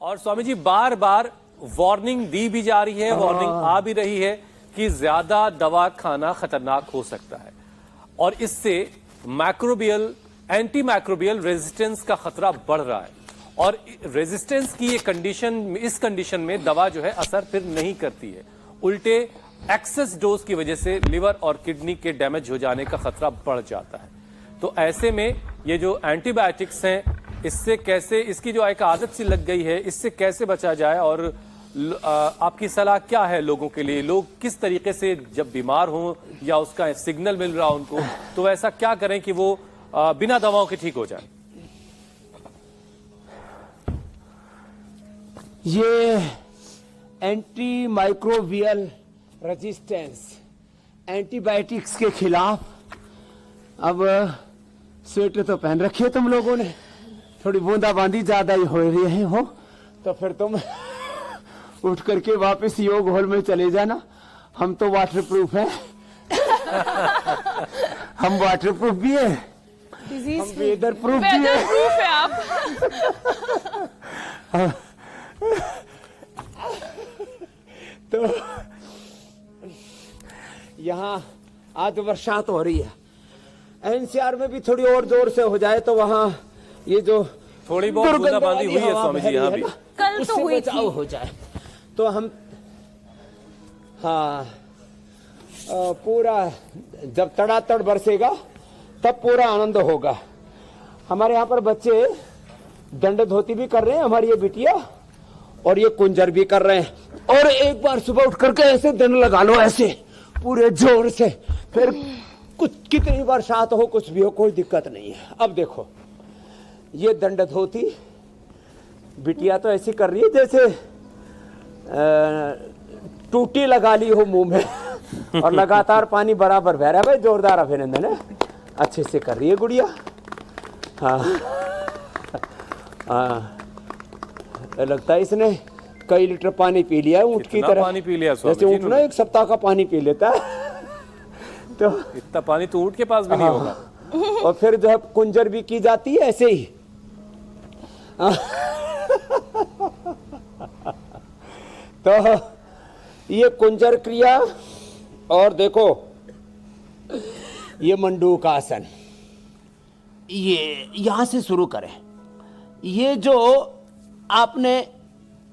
और स्वामी जी बार बार वार्निंग दी भी जा रही है, वार्निंग आ भी रही है कि ज्यादा दवा खाना खतरनाक हो सकता है और इससे मैक्रोबियल एंटी मैक्रोबियल रेजिस्टेंस का खतरा बढ़ रहा है और रेजिस्टेंस की ये कंडीशन, इस कंडीशन में दवा जो है असर फिर नहीं करती है, उल्टे एक्सेस डोज की वजह से लिवर और किडनी के डैमेज हो जाने का खतरा बढ़ जाता है। तो ऐसे में ये जो एंटीबायोटिक्स हैं, इससे कैसे, इसकी जो एक आदत सी लग गई है, इससे कैसे बचा जाए और आपकी सलाह क्या है लोगों के लिए? लोग किस तरीके से जब बीमार हों या उसका सिग्नल मिल रहा उनको, तो ऐसा क्या करें कि वो बिना दवाओं के ठीक हो जाए? ये एंटी माइक्रोबियल रेजिस्टेंस एंटीबायोटिक्स के खिलाफ, अब स्वेटर तो पहन रखी है तुम लोगों ने, थोड़ी बूंदाबांदी ज्यादा ही हो रही है हो तो फिर तुम उठ करके वापस योग हॉल में चले जाना। हम तो वाटरप्रूफ हैं। हम वाटरप्रूफ भी है, हम वेदर प्रूफ भी है आप। तो यहाँ आज बरसात हो रही है, एनसीआर में भी थोड़ी और जोर से हो जाए तो वहाँ ये जो थोड़ी बहुत बूंदाबांदी हुई है स्वामी जी यहाँ भी, कल तो हुई थी, हो जाए तो हम हाँ पूरा जब तड़ातड़ बरसेगा तब पूरा आनंद होगा। हमारे यहाँ पर बच्चे दंड धोती भी कर रहे हैं, हमारी ये बिटिया, और ये कुंजर भी कर रहे हैं। और एक बार सुबह उठ करके ऐसे दंड लगा लो, ऐसे पूरे जोर से, फिर कुछ कितनी बरसात हो कुछ भी हो कोई दिक्कत नहीं है। अब देखो ये दंड धोती बिटिया तो ऐसी कर रही है जैसे टूटी लगा ली हो मुंह में और लगातार पानी बराबर बह रहा है। भाई जोरदार अभिनंदन है, अच्छे से कर रही है गुड़िया। हाँ हाँ, लगता है इसने कई लीटर पानी पी लिया है ऊंट की तरह। पानी पी लिया जैसे ऊंट ना एक सप्ताह का पानी पी लेता है तो इतना पानी तो ऊंट के पास भी नहीं होगा। और फिर जो है कुंजर भी की जाती है ऐसे ही। तो ये कुंजर क्रिया, और देखो ये मंडूक आसन, ये यहां से शुरू करें। ये जो आपने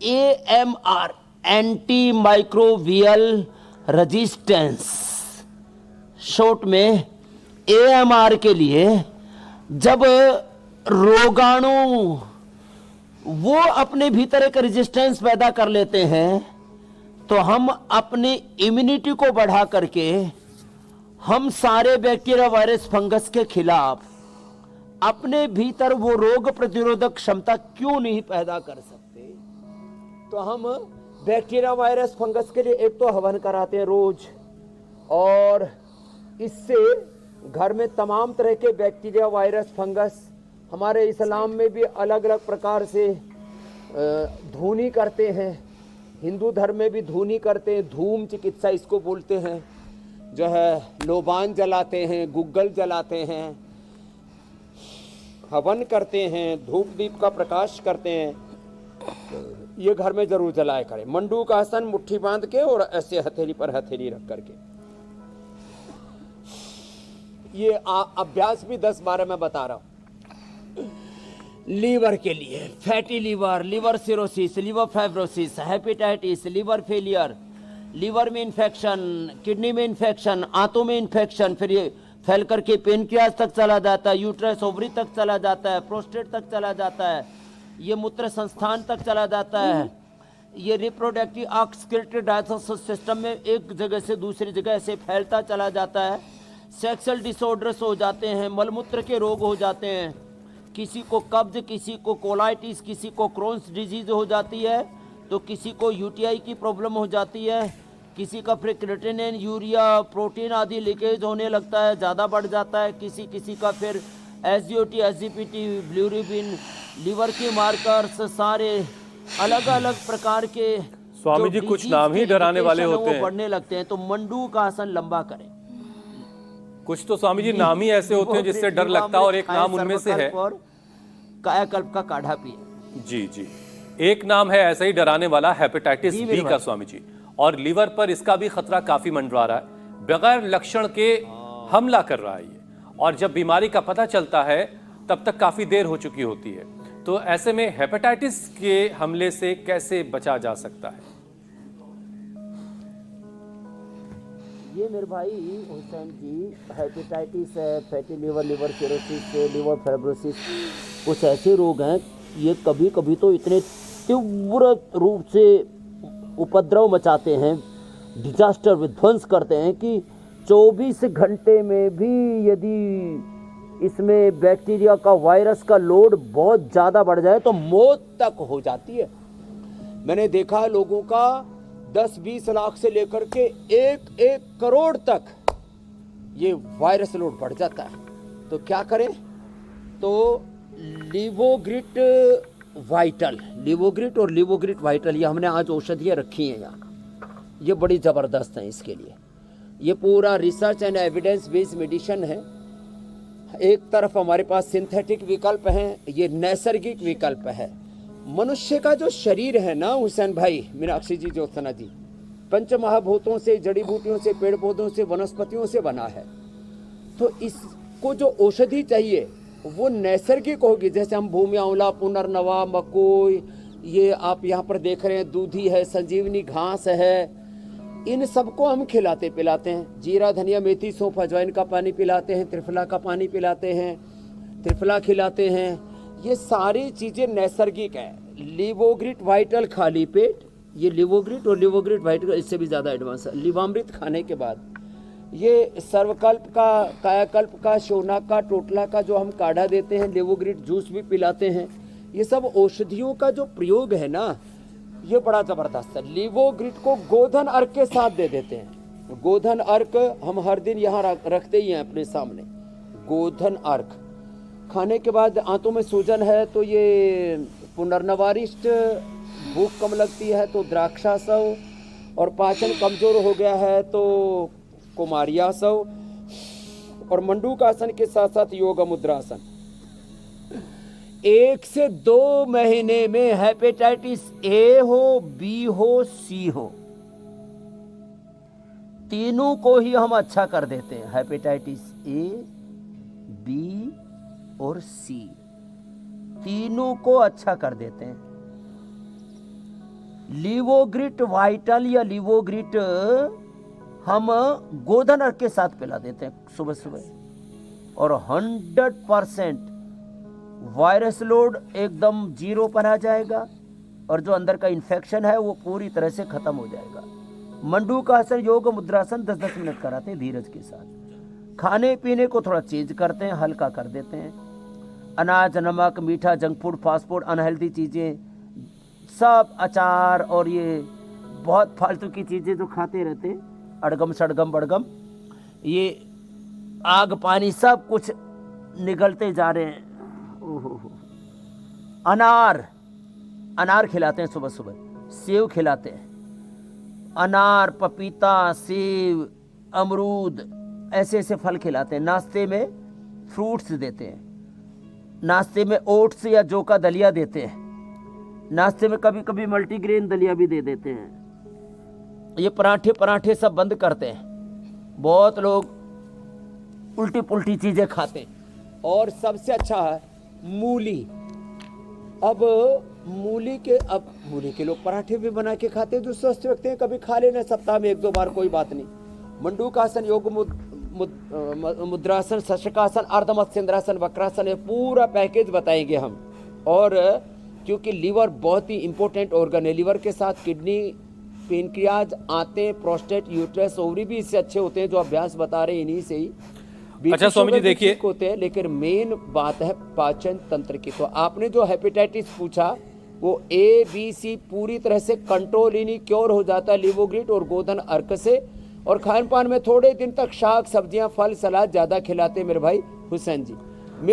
AMR anti microbial resistance, short में AMR के लिए, जब रोगाणु वो अपने भीतर एक रेजिस्टेंस पैदा कर लेते हैं तो हम अपनी इम्यूनिटी को बढ़ा करके हम सारे बैक्टीरिया, वायरस, फंगस के खिलाफ अपने भीतर वो रोग प्रतिरोधक क्षमता क्यों नहीं पैदा कर सकते? तो हम बैक्टीरिया, वायरस, फंगस के लिए एक तो हवन कराते हैं रोज, और इससे घर में तमाम तरह के बैक्टीरिया, वायरस, फंगस, हमारे इस्लाम में भी अलग अलग प्रकार से धूनी करते हैं, हिंदू धर्म में भी धूनी करते हैं, धूम चिकित्सा इसको बोलते हैं, जो है लोबान जलाते हैं, गुग्गल जलाते हैं, हवन करते हैं, धूप दीप का प्रकाश करते हैं। ये घर में जरूर जलाया करें। मंडूक आसन मुट्ठी बांध के और ऐसे हथेली पर हथेली रख करके। ये अभ्यास भी 10-12 में बता रहा हूं। लीवर के लिए fatty liver, liver cirrhosis, liver fibrosis, hepatitis, liver failure, liver में इन्फेक्शन, किडनी में इन्फेक्शन, आंतों में इन्फेक्शन, फिर ये फैल करके पेनक्रियास तक चला जाता है, यूट्रस, ओवरी तक चला जाता है, प्रोस्टेट तक चला जाता है, ये मूत्र संस्थान तक चला जाता है, ये रिप्रोडक्टिव ऑक्सीक्रेटरी डाइजेस्टिव सिस्टम में एक जगह से दूसरी जगह से फैलता चला जाता है, सेक्सुअल डिसऑर्डर्स हो जाते हैं, मलमूत्र के रोग हो जाते हैं, किसी को कब्ज, किसी को कोलाइटिस, किसी को क्रोन्स डिजीज हो जाती है, तो किसी को यूटीआई की प्रॉब्लम हो जाती है, किसी का फिर क्रिएटिनिन, यूरिया, प्रोटीन आदि लीकेज होने लगता है, ज़्यादा बढ़ जाता है, किसी का फिर एसजीओटी, एसजीपीटी, ब्लूरिबिन, लिवर के मार्कर्स, सारे अलग अलग प्रकार के स्वामी जी कुछ नाम ही डराने वाले होते हैं, बढ़ने लगते हैं। तो मंडूक आसन लंबा करें। कुछ तो स्वामी जी नाम ही ऐसे होते हैं जिससे डर लगता है, और एक नाम उनमें से है कायाकल्प का काढ़ा पिए। जी जी। एक नाम है ऐसा ही डराने वाला, हेपेटाइटिस जी बी मेरे का भाई। स्वामी जी, और लीवर पर इसका भी खतरा काफी मंडरा रहा है। बगैर लक्षण के हमला कर रहा है ये, और जब बीमारी का पता चलता है तब तक काफी देर हो चुकी होती है। तो ऐसे में हेपेटाइटिस के हमले से कैसे बचा जा सकता है? ये मेरे भाई हुसैन जी, हेपेटाइटिस है, fatty liver, liver cirrhosis, liver fibrosis, कुछ ऐसे रोग हैं ये कभी कभी तो इतने तीव्र रूप से उपद्रव मचाते हैं, डिजास्टर विध्वंस करते हैं कि 24 घंटे में भी यदि इसमें बैक्टीरिया का, वायरस का लोड बहुत ज़्यादा बढ़ जाए तो मौत तक हो जाती है। मैंने देखा है लोगों का 10-20 लाख से लेकर के 1-1 करोड़ तक ये वायरस लोड बढ़ जाता है। तो क्या करें? तो लिवोग्रिट वाइटल, लिवोग्रिट और लिवोग्रिट वाइटल, ये हमने आज औषधियाँ रखी हैं यहाँ, ये बड़ी ज़बरदस्त हैं इसके लिए। ये पूरा research and evidence based medicine है। एक तरफ हमारे पास सिंथेटिक विकल्प हैं, ये नैसर्गिक विकल्प है। मनुष्य का जो शरीर है ना हुसैन भाई, मीनाक्षी जी, ज्योत्सना जी, पंच महाभूतों से, जड़ी बूटियों से, पेड़ पौधों से, वनस्पतियों से बना है। तो इसको जो औषधि चाहिए वो नैसर्गिक होगी। जैसे हम भूमि आंवला, पुनर्नवा, मकोई, ये आप यहाँ पर देख रहे हैं, दूधी है, संजीवनी घास है, इन सबको हम खिलाते पिलाते हैं। जीरा, धनिया, मेथी, सौंफ, अजवाइन का पानी पिलाते हैं, त्रिफला का पानी पिलाते हैं, त्रिफला खिलाते हैं। ये सारी चीज़ें नैसर्गिक है। लिवोग्रिट वाइटल खाली पेट, ये लिवोग्रिट और लिवोग्रिट वाइटल इससे भी ज़्यादा एडवांस है। लिवामृत खाने के बाद ये सर्वकल्प का, कायाकल्प का, शोना का, टोटला का जो हम काढ़ा देते हैं, लिवोग्रिट जूस भी पिलाते हैं। ये सब औषधियों का जो प्रयोग है ना, ये बड़ा ज़बरदस्त है। लिवोग्रिट को गोधन अर्क के साथ दे देते हैं। गोधन अर्क हम हर दिन यहाँ रखते ही हैं अपने सामने। गोधन अर्क खाने के बाद आंतों में सूजन है तो ये पुनर्नवारिष्ट, भूख कम लगती है तो द्राक्षासव, और पाचन कमजोर हो गया है तो कुमारियासव, और मंडूकासन के साथ साथ योग मुद्रासन। 1 से 2 महीने में हेपेटाइटिस ए हो, बी हो, सी हो, तीनों को ही हम अच्छा कर देते हैं। हेपेटाइटिस ए, बी और सी, तीनों को अच्छा कर देते हैं। लिवोग्रिट वाइटल या लिवोग्रिट हम गोधन अर्क के साथ पिला देते हैं सुबह सुबह, और 100% वायरस लोड एकदम 0 पर आ जाएगा, और जो अंदर का इन्फेक्शन है वो पूरी तरह से खत्म हो जाएगा। मंडूकासन, योग मुद्रासन 10-10 मिनट कराते हैं धीरज के साथ। खाने पीने को थोड़ा चेंज करते हैं, हल्का कर देते हैं। अनाज, नमक, मीठा, junk food, fast food, unhealthy चीज़ें, सब अचार और ये बहुत फालतू की चीज़ें जो खाते रहते हैं, अड़गम सड़गम बड़गम, ये आग पानी सब कुछ निगलते जा रहे हैं। ओहो, अनार खिलाते हैं सुबह सुबह, सेव खिलाते हैं, अनार, पपीता, सेव, अमरूद, ऐसे ऐसे फल खिलाते हैं। नाश्ते में फ्रूट्स देते हैं, नाश्ते में ओट्स या जौ का दलिया देते हैं, नाश्ते में कभी कभी मल्टीग्रेन दलिया भी दे देते हैं। ये पराठे सब बंद करते हैं। बहुत लोग उल्टी पुल्टी चीज़ें खाते हैं। और सबसे अच्छा है मूली। अब मूली के लोग पराठे भी बना के खाते हैं जो स्वस्थ रखते हैं। कभी खा लेना सप्ताह में 1-2 बार, कोई बात नहीं। मंडूकासन, योग मुद्रासन, शशकासन, अर्धमत्स्येंद्रासन, वक्रासन, ये पूरा पैकेज बताएंगे हम। और क्योंकि लीवर बहुत ही इंपॉर्टेंट ऑर्गन है, लीवर के साथ किडनी, पेनक्रियाज, आंतें, प्रोस्टेट, यूट्रस, ओवरी भी इससे अच्छे होते हैं, जो अभ्यास बता रहे हैं इन्हीं से ही। अच्छा स्वामी जी देखिए, होते हैं, लेकिन मेन बात है पाचन तंत्र की। तो आपने जो हेपेटाइटिस पूछा वो A, B, C पूरी तरह से कंट्रोल ही नहीं, क्योर हो जाता है लिवोग्रिट और गोधन अर्क से। और खान पान में थोड़े दिन तक शाक, सब्जियां, फल, सलाद ज्यादा खिलाते मेरे भाई हुसैन जी।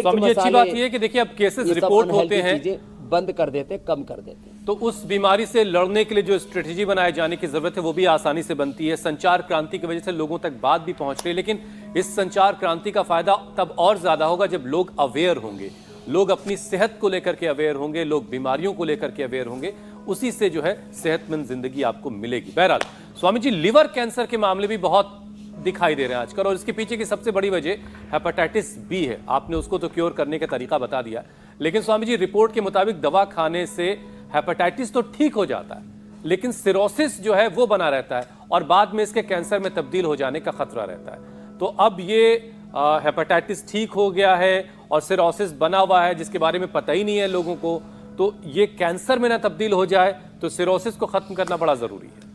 स्वामी जी अच्छी बात यह है कि देखिए अब केसेस रिपोर्ट होते हैं, बंद कर देते, कम कर देते। तो उस बीमारी से लड़ने के लिए जो स्ट्रेटेजी बनाए जाने की जरूरत है वो भी आसानी से बनती है। संचार क्रांति की वजह से लोगों तक बात भी पहुंच रही है, लेकिन इस संचार क्रांति का फायदा तब और ज्यादा होगा जब लोग अवेयर होंगे, लोग अपनी सेहत को लेकर के अवेयर होंगे, लोग बीमारियों को लेकर के अवेयर होंगे, उसी से जो है सेहतमंद जिंदगी आपको मिलेगी। बहरहाल स्वामी जी, लिवर कैंसर के मामले भी बहुत दिखाई दे रहे हैं आजकल, और इसके पीछे की सबसे बड़ी वजह हेपेटाइटिस बी है। आपने उसको तो क्योर करने का तरीका बता दिया, लेकिन स्वामी जी रिपोर्ट के मुताबिक दवा खाने से हेपेटाइटिस तो ठीक हो जाता है, लेकिन सिरोसिस जो है वो बना रहता है और बाद में इसके कैंसर में तब्दील हो जाने का खतरा रहता है। तो अब ये हेपेटाइटिस ठीक हो गया है और सिरोसिस बना हुआ है जिसके बारे में पता ही नहीं है लोगों को, तो ये कैंसर में ना तब्दील हो जाए, तो सिरोसिस को खत्म करना बड़ा जरूरी है।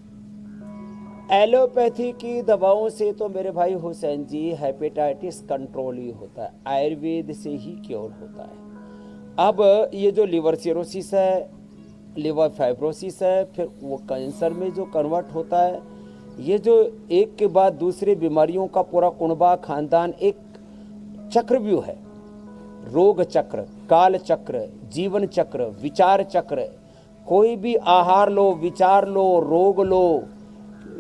एलोपैथी की दवाओं से तो मेरे भाई हुसैन जी हेपेटाइटिस कंट्रोल ही होता है, आयुर्वेद से ही क्योर होता है। अब ये जो लिवर सिरोसिस है, लिवर फाइब्रोसिस है, फिर वो कैंसर में जो कन्वर्ट होता है, ये जो एक के बाद दूसरे बीमारियों का पूरा कुनबा खानदान एक चक्रव्यूह है। रोग चक्र, काल चक्र, जीवन चक्र, विचार चक्र। कोई भी आहार लो, विचार लो, रोग लो,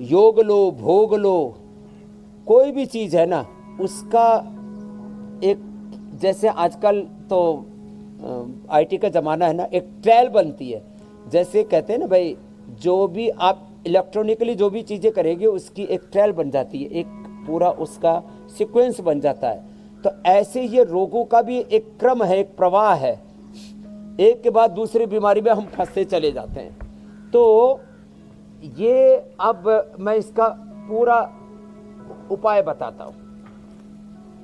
योग लो, भोग लो, कोई भी चीज़ है ना, उसका एक, जैसे आजकल तो आईटी का ज़माना है ना, एक ट्रायल बनती है। जैसे कहते हैं ना भाई, जो भी आप इलेक्ट्रॉनिकली जो भी चीज़ें करेंगे उसकी एक ट्रायल बन जाती है, एक पूरा उसका सीक्वेंस बन जाता है। तो ऐसे ये रोगों का भी एक क्रम है, एक प्रवाह है, एक के बाद दूसरी बीमारी में हम फंसते चले जाते हैं। तो ये अब मैं इसका पूरा उपाय बताता हूँ।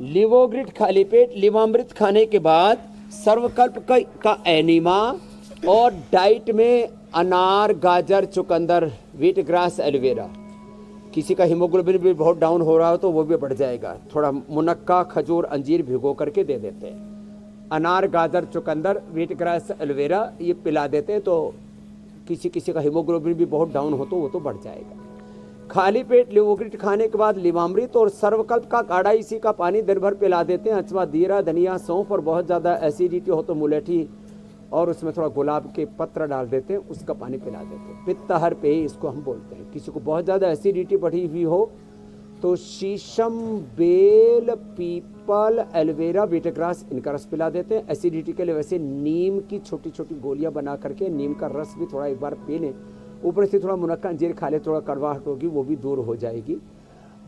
लिवोग्रिट खाली पेट, लिवामृत खाने के बाद सर्वकल्प का एनीमा, और डाइट में अनार, गाजर, चुकंदर, व्हीट ग्रास, एलोवेरा। किसी का हीमोग्लोबिन भी बहुत डाउन हो रहा हो तो वो भी बढ़ जाएगा, थोड़ा मुनक्का, खजूर, अंजीर भिगो करके दे देते हैं। अनार, गाजर, चुकंदर, व्हीट ग्रास, एलोवेरा ये पिला देते हैं, तो किसी का हीमोग्लोबिन भी बहुत डाउन हो तो वो तो बढ़ जाएगा। खाली पेट लिवोग्रिट खाने के बाद लिवामृत और सर्वकल्प का काढ़ा, इसी का पानी दिन भर पिला देते हैं। अथवा जीरा, धनिया, सौंफ, और बहुत ज़्यादा एसिडिटी हो तो मुलेठी और उसमें थोड़ा गुलाब के पत्र डाल देते हैं, उसका पानी पिला देते हैं। पित्तहर पेय इसको हम बोलते हैं। किसी को बहुत ज़्यादा एसिडिटी बढ़ी हुई हो तो शीशम, बेल, पीपल, एलोवेरा, बीटग्रास, इनका रस पिला देते हैं एसिडिटी के लिए। वैसे नीम की छोटी छोटी गोलियां बना करके नीम का रस भी थोड़ा एक बार पी लें, ऊपर से थोड़ा मुनक्का अंजीर खा ले, थोड़ा कड़वाहट होगी वो भी दूर हो जाएगी।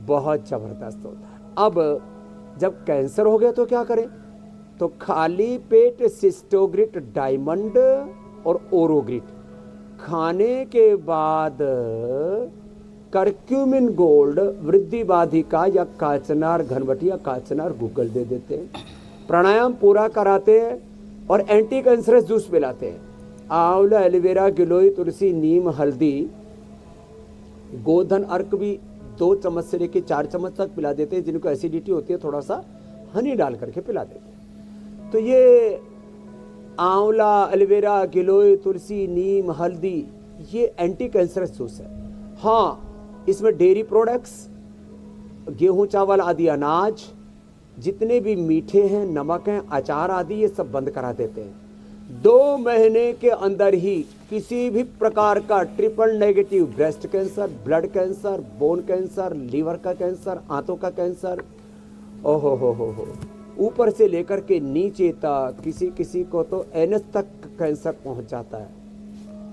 बहुत ज़बरदस्त होता है। अब जब कैंसर हो गया तो क्या करें? तो खाली पेट सिस्टोग्रिट डायमंड और ओरोग्रिट खाने के बाद करक्यूमिन गोल्ड, वृद्धि बाधिका या काचनार घनवटी या काचनार गूगल दे देते हैं। प्राणायाम पूरा कराते हैं और एंटी कैंसरस जूस पिलाते हैं। आंवला, एलोवेरा, गिलोय, तुलसी, नीम, हल्दी, गोधन अर्क भी 2 चम्मच से लेकर 4 चम्मच तक पिला देते हैं। जिनको एसिडिटी होती है थोड़ा सा हनी डाल करके पिला देते हैं। तो ये आंवला, एलोवेरा, गिलोय, तुलसी, नीम, हल्दी ये एंटी कैंसरस जूस है। हाँ, इसमें डेयरी प्रोडक्ट्स, गेहूं, चावल आदि अनाज, जितने भी मीठे हैं, नमक हैं, अचार आदि, ये सब बंद करा देते हैं। 2 महीने के अंदर ही किसी भी प्रकार का triple negative breast cancer, blood cancer, bone cancer, liver का कैंसर, आंतों का कैंसर, ओहो हो, ऊपर से लेकर के नीचे तक, किसी को तो एनस तक कैंसर पहुंच जाता है।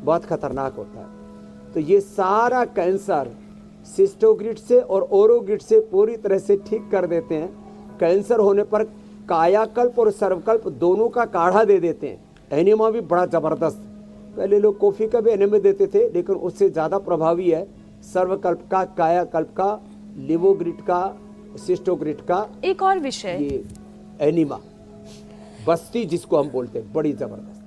बहुत खतरनाक होता है। तो ये सारा कैंसर सिस्टोग्रिट से और ओरोग्रिट से पूरी तरह से ठीक कर देते हैं। कैंसर होने पर कायाकल्प और सर्वकल्प दोनों का काढ़ा दे देते हैं। एनिमा भी बड़ा ज़बरदस्त, पहले लोग कॉफ़ी का भी एनिमा देते थे, लेकिन उससे ज़्यादा प्रभावी है सर्वकल्प का, कायाकल्प का, लिवोग्रिट का, सिस्टोग्रिट का। एक और विषय, ये एनिमा, बस्ती जिसको हम बोलते हैं, बड़ी ज़बरदस्त।